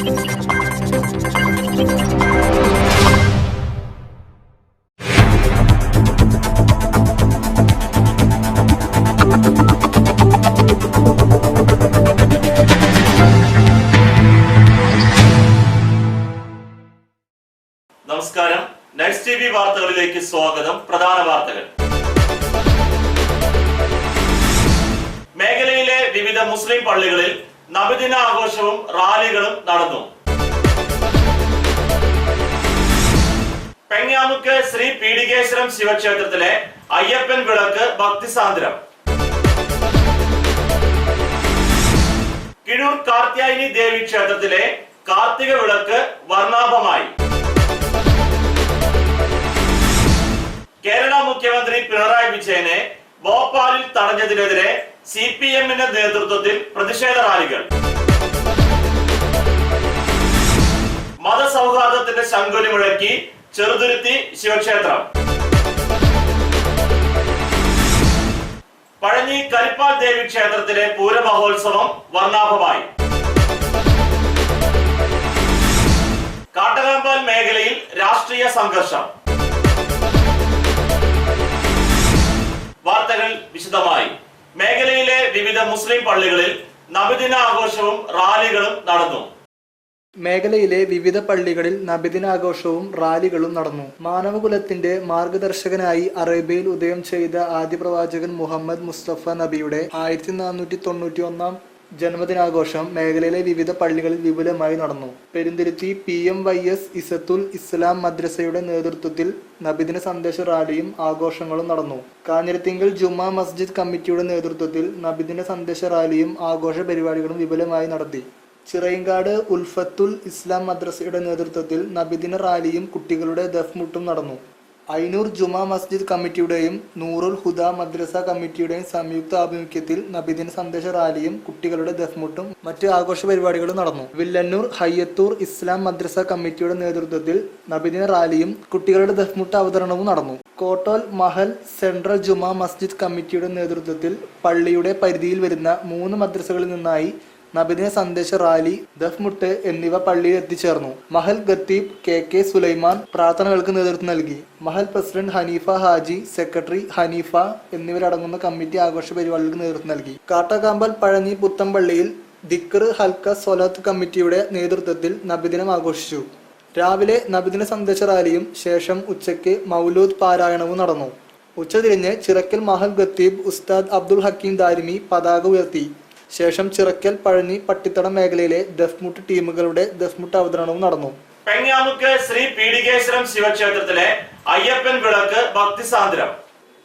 നമസ്കാരം, next TV വാർത്തകളിലേക്ക് സ്വാഗതം. പ്രധാന വാർത്തകൾ. മേഖലയിലെ വിവിധ മുസ്ലിം പള്ളികളിൽ നബിദിന ആഘോഷവും റാലികളും നടന്നു. പെങ്ങാമുക്ക് ശ്രീ പീഡികേശ്വരം ശിവക്ഷേത്രത്തിലെ അയ്യപ്പൻ വിളക്ക് ഭക്തിസാന്ദ്രം. കിഴൂർ കാർത്യായനി ദേവി ക്ഷേത്രത്തിലെ കാർത്തിക വിളക്ക് വർണ്ണാഭമായി. കേരള മുഖ്യമന്ത്രി പിണറായി വിജയനെ ഭോപ്പാലിൽ തടഞ്ഞതിനെതിരെ CPM-ന്റെ നേതൃത്വത്തിൽ പ്രതിഷേധ റാലികൾ. മതസൗഹാർദ്ദത്തിന്റെ ശങ്കുലി മുഴക്കി ചെറുതുരുത്തി ശിവക്ഷേത്രം. പഴഞ്ഞി കരിപ്പാൽ ദേവി ക്ഷേത്രത്തിലെ പൂരമഹോത്സവം വർണ്ണാഭമായി. കാട്ടകമ്പാൽ മേഖലയിൽ രാഷ്ട്രീയ സംഘർഷം. വാർത്തകൾ വിശദമായി. മേഖലയിലെ വിവിധ മുസ്ലിം പള്ളികളിൽ നബിദിന ആഘോഷവും റാലികളും നടന്നു. മേഖലയിലെ വിവിധ പള്ളികളിൽ നബിദിനാഘോഷവും റാലികളും നടന്നു. മാനവകുലത്തിന്റെ മാർഗദർശകനായി അറേബ്യയിൽ ഉദയം ചെയ്ത ആദ്യ പ്രവാചകൻ മുഹമ്മദ് മുസ്തഫ നബിയുടെ 1491 ജന്മദിനാഘോഷം മേഖലയിലെ വിവിധ പള്ളികളിൽ വിപുലമായി നടന്നു. പെരുന്തുരുത്തി PMYS ഇസത്തുൽ ഇസ്ലാം മദ്രസയുടെ നേതൃത്വത്തിൽ നബിദിന സന്ദേശ റാലിയും ആഘോഷങ്ങളും നടന്നു. കാഞ്ഞിരത്തിങ്കൽ ജുമാ മസ്ജിദ് കമ്മിറ്റിയുടെ നേതൃത്വത്തിൽ നബിദിന സന്ദേശ റാലിയും ആഘോഷ പരിപാടികളും വിപുലമായി നടത്തി. ചിറയങ്കാട് ഉൽഫത്തുൽ ഇസ്ലാം മദ്രസയുടെ നേതൃത്വത്തിൽ നബിദിന റാലിയും കുട്ടികളുടെ ദഫ്മുട്ടും നടന്നു. ഐനൂർ ജുമാ മസ്ജിദ് കമ്മിറ്റിയുടെയും നൂറുൽ ഹുദ മദ്രസ കമ്മിറ്റിയുടെയും സംയുക്ത ആഭിമുഖ്യത്തിൽ നബിദിന സന്ദേശ റാലിയും കുട്ടികളുടെ ദഫ്മുട്ടും മറ്റ് ആഘോഷ പരിപാടികളും നടന്നു. വില്ലന്നൂർ ഹയ്യത്തൂർ ഇസ്ലാം മദ്രസ കമ്മിറ്റിയുടെ നേതൃത്വത്തിൽ നബിദിന റാലിയും കുട്ടികളുടെ ദഫ്മുട്ട് അവതരണവും നടന്നു. കോട്ടോൽ മഹൽ സെൻട്രൽ ജുമാ മസ്ജിദ് കമ്മിറ്റിയുടെ നേതൃത്വത്തിൽ പള്ളിയുടെ പരിധിയിൽ വരുന്ന 3 മദ്രസകളിൽ നിന്നായി നബിദിന സന്ദേശ റാലി, ദഫ്മുട്ട് എന്നിവ പള്ളിയിൽ എത്തിച്ചേർന്നു. മഹൽ ഖത്തീബ് KK സുലൈമാൻ പ്രാർത്ഥനകൾക്ക് നേതൃത്വം നൽകി. മഹൽ പ്രസിഡന്റ് ഹനീഫ ഹാജി, സെക്രട്ടറി ഹനീഫ എന്നിവരടങ്ങുന്ന കമ്മിറ്റി ആഘോഷ പരിപാടികൾക്ക് നേതൃത്വം നൽകി. കാട്ടകാമ്പൽ പഴഞ്ഞി പുത്തമ്പള്ളിയിൽ ദിക്ർ ഹൽക്ക സ്വലാത്ത് കമ്മിറ്റിയുടെ നേതൃത്വത്തിൽ നബിദിനം ആഘോഷിച്ചു. രാവിലെ നബിദിന സന്ദേശ റാലിയും ശേഷം ഉച്ചയ്ക്ക് മൗലൂദ് പാരായണവും നടന്നു. ഉച്ചതിരിഞ്ഞ് ചിറക്കൽ മഹൽ ഖത്തീബ് ഉസ്താദ് അബ്ദുൽ ഹക്കീം ദാരിമി പതാക ഉയർത്തി. ശേഷം ചിറക്കൽ പഴഞ്ഞി പട്ടിത്തടം മേഖലയിലെ ദഫ്മുട്ട് ടീമുകളുടെ ദഫ്മുട്ട് അവതരണവും നടന്നു. പെങ്ങാമുക്ക് ശ്രീ പീഡികേശ്വരം ശിവക്ഷേത്രത്തിലെ അയ്യപ്പൻ വിളക്ക് ഭക്തിസാന്ദ്രം.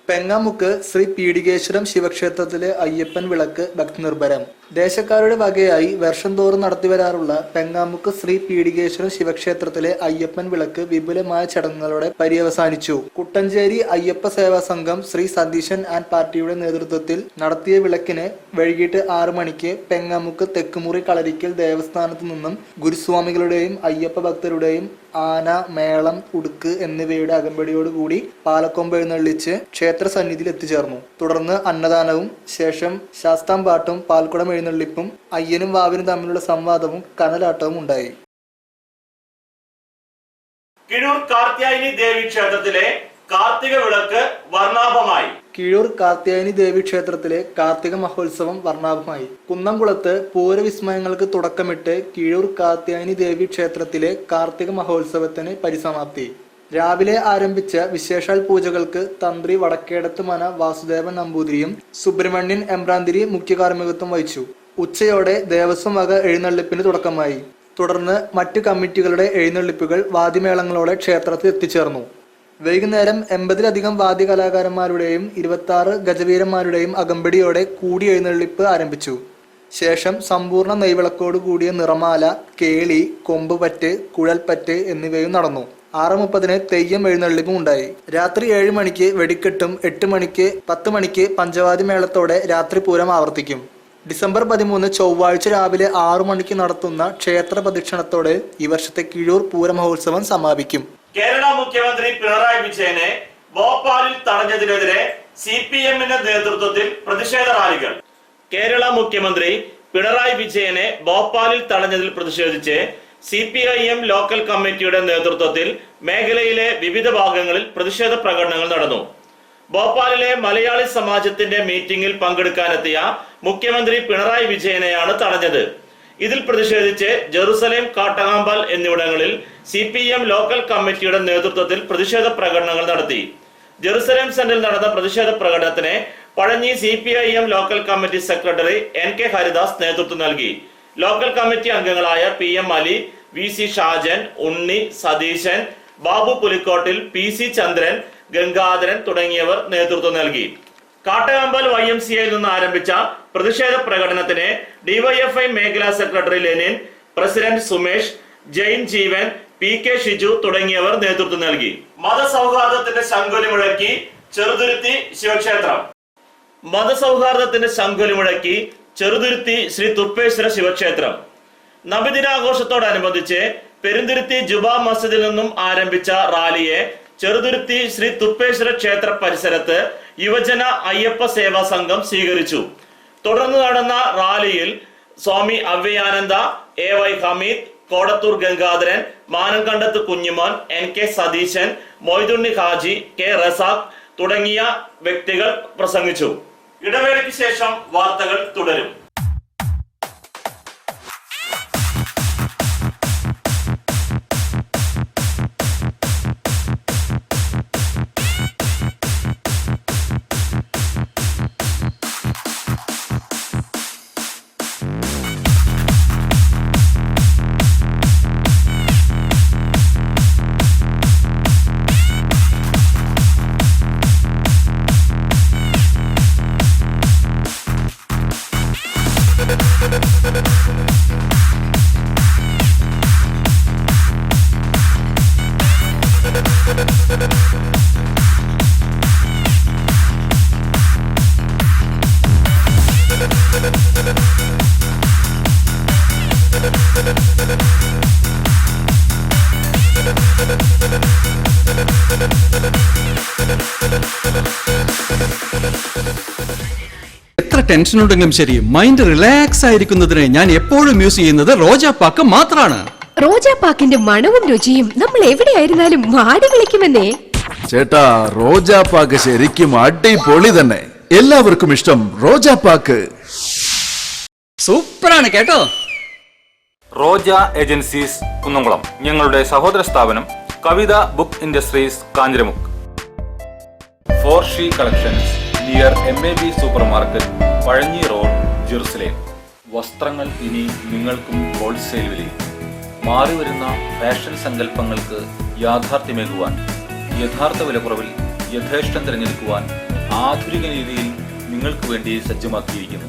പെങ്ങാമുക്ക് ശ്രീ പീഡികേശ്വരം ശിവക്ഷേത്രത്തിലെ അയ്യപ്പൻ വിളക്ക് ഭക്തി നിർഭരം. ദേശക്കാരുടെ വകയായി വർഷം തോറും നടത്തിവരാറുള്ള പെങ്ങാമുക്ക് ശ്രീ പീഡികേശ്വരം ശിവക്ഷേത്രത്തിലെ അയ്യപ്പൻ വിളക്ക് വിപുലമായ ചടങ്ങുകളോടെ പര്യവസാനിച്ചു. കുട്ടഞ്ചേരി അയ്യപ്പ സേവാ സംഘം ശ്രീ സതീശൻ ആൻഡ് പാർട്ടിയുടെ നേതൃത്വത്തിൽ നടത്തിയ വിളക്കിന് വൈകിട്ട് 6 മണിക്ക് പെങ്ങാമുക്ക് തെക്കുമുറി കളരിക്കൽ ദേവസ്ഥാനത്തു നിന്നും ഗുരുസ്വാമികളുടെയും അയ്യപ്പ ഭക്തരുടെയും ആന, മേളം, ഉടുക്ക് എന്നിവയുടെ അകമ്പടിയോടുകൂടി പാലക്കൊമ്പ് എഴുന്നള്ളിച്ച് ക്ഷേത്ര സന്നിധിയിൽ എത്തിച്ചേർന്നു. തുടർന്ന് അന്നദാനവും ശേഷം ശാസ്താംപാട്ടും പാൽക്കുടം എഴുന്നള്ളിപ്പും അയ്യനും വാവിനും തമ്മിലുള്ള സംവാദവും കനലാട്ടവും ഉണ്ടായി. കിഴൂർ കാർത്യായനി ദേവി ക്ഷേത്രത്തിലെ കാർത്തിക വിളക്ക് വർണ്ണാഭമായി. കിഴൂർ കാർത്യായനി ദേവി ക്ഷേത്രത്തിലെ കാർത്തിക മഹോത്സവം വർണ്ണാഭമായി. കുന്നംകുളത്ത് പൂരവിസ്മയങ്ങൾക്ക് തുടക്കമിട്ട് കിഴൂർ കാർത്യായനി ദേവി ക്ഷേത്രത്തിലെ കാർത്തിക മഹോത്സവത്തിന് പരിസമാപ്തി. രാവിലെ ആരംഭിച്ച വിശേഷാൽ പൂജകൾക്ക് തന്ത്രി വടക്കേടത്ത് മന വാസുദേവൻ നമ്പൂതിരിയും സുബ്രഹ്മണ്യൻ എമ്പ്രാന്തിരി മുഖ്യ കാർമ്മികത്വം വഹിച്ചു. ഉച്ചയോടെ ദേവസ്വം വക എഴുന്നള്ളിപ്പിന് തുടക്കമായി. തുടർന്ന് മറ്റു കമ്മിറ്റികളുടെ എഴുന്നള്ളിപ്പുകൾ വാദ്യമേളങ്ങളോടെ ക്ഷേത്രത്തിൽ എത്തിച്ചേർന്നു. വൈകുന്നേരം 80-ലധികം വാദ്യകലാകാരന്മാരുടെയും 26 ഗജവീരന്മാരുടെയും അകമ്പടിയോടെ കൂടി എഴുന്നള്ളിപ്പ് ആരംഭിച്ചു. ശേഷം സമ്പൂർണ്ണ നെയ്വിളക്കോട് കൂടിയ നിറമാല, കേളി, കൊമ്പുപറ്റ്, കുഴൽപ്പറ്റ് എന്നിവയും നടന്നു. 6:30 തെയ്യം എഴുന്നള്ളിപ്പും ഉണ്ടായി. രാത്രി 7 മണിക്ക് വെടിക്കെട്ടും 8 മണിക്ക് 10 മണിക്ക് പഞ്ചവാദ്യ മേളത്തോടെ രാത്രി പൂരം ആവർത്തിക്കും. ഡിസംബർ 13 ചൊവ്വാഴ്ച രാവിലെ 6 മണിക്ക് നടത്തുന്ന ക്ഷേത്ര പ്രദക്ഷിണത്തോടെ ഈ വർഷത്തെ കിഴൂർ പൂരമഹോത്സവം സമാപിക്കും. കേരള മുഖ്യമന്ത്രി പിണറായി വിജയനെ ഭോപ്പാലിൽ തടഞ്ഞതിനെതിരെ CPM-ന്റെ നേതൃത്വത്തിൽ പ്രതിഷേധ റാലികൾ. കേരള മുഖ്യമന്ത്രി പിണറായി വിജയനെ ഭോപ്പാലിൽ തടഞ്ഞതിൽ പ്രതിഷേധിച്ച് CPIM ലോക്കൽ കമ്മിറ്റിയുടെ നേതൃത്വത്തിൽ മേഖലയിലെ വിവിധ ഭാഗങ്ങളിൽ പ്രതിഷേധ പ്രകടനങ്ങൾ നടന്നു. ഭോപ്പാലിലെ മലയാളി സമാജത്തിന്റെ മീറ്റിംഗിൽ പങ്കെടുക്കാനെത്തിയ മുഖ്യമന്ത്രി പിണറായി വിജയനെയാണ് തടഞ്ഞത്. ഇതിൽ പ്രതിഷേധിച്ച് ജെറുസലേം, കാട്ടകാമ്പാൽ എന്നിവിടങ്ങളിൽ CPM ലോക്കൽ കമ്മിറ്റിയുടെ നേതൃത്വത്തിൽ പ്രതിഷേധ പ്രകടനങ്ങൾ നടത്തി. ജെറുസലേം സെന്ററിൽ നടന്ന പ്രതിഷേധ പ്രകടനത്തിന് Pazhanji CPIM local committee secretary NK Haridas നേതൃത്വം നൽകി. ലോക്കൽ കമ്മിറ്റി അംഗങ്ങളായ PM അലി, VC ഷാജൻ, ഉണ്ണി, സതീശൻ, ബാബു പുലിക്കോട്ടിൽ, PC ചന്ദ്രൻ, ഗംഗാധരൻ തുടങ്ങിയവർ നേതൃത്വം നൽകി. കാട്ടകാമ്പാൽ YMCAയിൽ നിന്ന് ആരംഭിച്ച പ്രതിഷേധ പ്രകടനത്തിന് DYFI മേഖലാ secretary Lenin, president Sumesh, Jain Jeevan, PK Shiju തുടങ്ങിയവർ നേതൃത്വം നൽകി. മതസൗഹാർദ്ദത്തിന്റെ ശംഖൊലി മുഴക്കി ചെറുതുരുത്തി ശിവക്ഷേത്രം. മതസൗഹാർദ്ദത്തിന്റെ ശംഖൊലി മുഴക്കി ചെറുതുരുത്തി ശ്രീ തുപ്പേശ്വര ശിവക്ഷേത്രം. നബിദിനാഘോഷത്തോടനുബന്ധിച്ച് പെരുന്തുരുത്തി ജുബാ മസ്ജിദിൽ നിന്നും ആരംഭിച്ച റാലിയെ ചെറുതുരുത്തി ശ്രീ തുപ്പേശ്വര ക്ഷേത്ര പരിസരത്ത് യുവജന അയ്യപ്പ സേവാ സംഘം സ്വീകരിച്ചു. തുടർന്ന് നടന്ന റാലിയിൽ സ്വാമി അവ്യയാനന്ദ, AY Hameed, Kodathur Gangadharan, മാനംകണ്ടത്ത് Kunjumon, NK Satheesan, Moythunni Haji, K Razak തുടങ്ങിയ വ്യക്തികൾ പ്രസംഗിച്ചു. ഇടവേളയ്ക്ക് ശേഷം വാർത്തകൾ തുടരും. എത്ര ടെൻഷൻ ഉണ്ടെങ്കിലും ശരി, മൈൻഡ് റിലാക്സ് ആയിരിക്കുന്നതിന് ഞാൻ എപ്പോഴും യൂസ് ചെയ്യുന്നത് റോജാപ്പാക്ക് മാത്രമാണ്. റോജാപ്പാക്കിന്റെ മണവും രുചിയും നമ്മൾ എവിടെയായിരുന്നാലും വാടി വിളിക്കുമെന്നേ. ചേട്ടാ, റോജാപ്പാക്ക് ശരിക്കും അടിപൊളി തന്നെ. എല്ലാവർക്കും ഇഷ്ടം റോജാപ്പാക്ക്. സൂപ്പറാണ് കേട്ടോ. റോജ ഏജൻസീസ് കുന്നംകുളം, ഞങ്ങളുടെ സഹോദര സ്ഥാപനം Kavitha book industries Kanjiramukku. 4C collections near MAB supermarket, Pazhanji road, Jerusalem. വസ്ത്രങ്ങൾ ഇനി നിങ്ങൾക്കും ഹോൾസെയിൽ വിലയിൽ. മാറിവരുന്ന ഫാഷൻ സങ്കല്പങ്ങൾക്ക് യാഥാർത്ഥ്യമേകുവാൻ, യഥാർത്ഥ വിലക്കുറവിൽ യഥേഷ്ടം തിരഞ്ഞെടുക്കുവാൻ ആധുനിക രീതിയിൽ നിങ്ങൾക്ക് വേണ്ടി സജ്ജമാക്കിയിരിക്കുന്നു.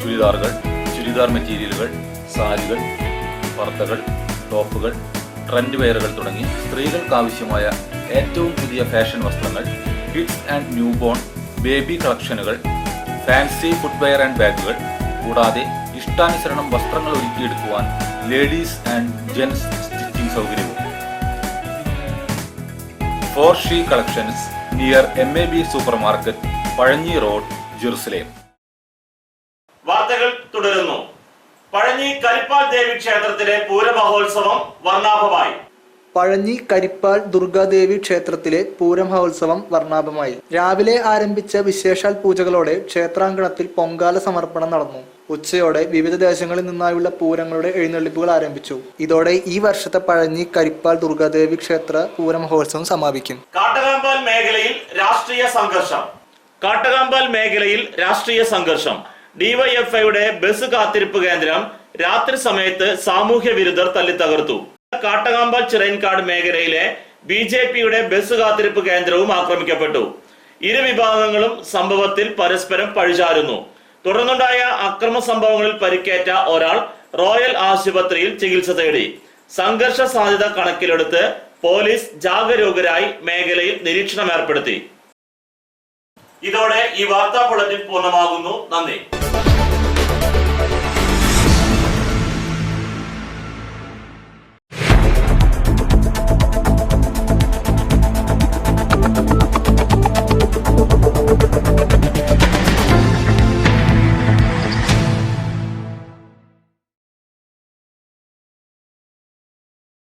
ചുരിദാറുകൾ, ചുരിദാർ മെറ്റീരിയലുകൾ, സാരികൾ, പർദ്ദകൾ, ടോപ്പുകൾ, ട്രെൻഡ് വെയറുകൾ തുടങ്ങി സ്ത്രീകൾക്ക് ആവശ്യമായ ഏറ്റവും പുതിയ ഫാഷൻ വസ്ത്രങ്ങൾ, kids and newborn, baby കളക്ഷനുകൾ, ഫാൻസി ഫുട്വെയർ ആൻഡ് ബാഗുകൾ, കൂടാതെ ഇഷ്ടാനുസരണം വസ്ത്രങ്ങൾ ഒരുക്കിയെടുക്കുവാൻ ലേഡീസ് ആൻഡ് ജെൻസ് സ്റ്റിച്ചിങ് സൗകര്യവും. 4C collections near MAB supermarket, Pazhanji road, Jerusalem. വാർത്തകൾ തുടരുന്നു. പഴഞ്ഞി കരിപ്പാൽ ദേവി ക്ഷേത്രത്തിലെ പൂരമഹോത്സവം വർണ്ണാഭമായി. പഴഞ്ഞി കരിപ്പാൽ ദുർഗാദേവി ക്ഷേത്രത്തിലെ പൂരമഹോത്സവം വർണ്ണാഭമായി. രാവിലെ ആരംഭിച്ച വിശേഷാൽ പൂജകളോടെ ക്ഷേത്രാങ്കണത്തിൽ പൊങ്കാല സമർപ്പണം നടന്നു. ഉച്ചയോടെ വിവിധ ദേശങ്ങളിൽ നിന്നായുള്ള പൂരങ്ങളുടെ എഴുന്നള്ളിപ്പുകൾ ആരംഭിച്ചു. ഇതോടെ ഈ വർഷത്തെ പഴഞ്ഞി കരിപ്പാൽ ദുർഗാദേവി ക്ഷേത്ര പൂരമഹോത്സവം സമാപിക്കും. കാട്ടകാമ്പാൽ മേഖലയിൽ രാഷ്ട്രീയ സംഘർഷം. കാട്ടകാമ്പാൽ മേഖലയിൽ രാഷ്ട്രീയ സംഘർഷം. DYFIയുടെ ബസ് കാത്തിരിപ്പ് കേന്ദ്രം രാത്രി സമയത്ത് സാമൂഹ്യ വിരുദ്ധർ തല്ലിത്തകർത്തു. കാട്ടകാമ്പാൽ ചിറയൻകാട് മേഖലയിലെ BJPയുടെ ബസ് കാത്തിരിപ്പ് കേന്ദ്രവും ആക്രമിക്കപ്പെട്ടു. ഇരു വിഭാഗങ്ങളും സംഭവത്തിൽ പരസ്പരം പഴിചാരുന്നു. തുടർന്നുണ്ടായ അക്രമ സംഭവങ്ങളിൽ പരിക്കേറ്റ ഒരാൾ റോയൽ ആശുപത്രിയിൽ ചികിത്സ തേടി. സംഘർഷ സാധ്യത കണക്കിലെടുത്ത് പോലീസ് ജാഗരൂകരായി മേഖലയിൽ നിരീക്ഷണം ഏർപ്പെടുത്തി. ഇതോടെ ഈ വാർത്താ ബുള്ളറ്റിൻ പൂർണ്ണമാകുന്നു. നന്ദി.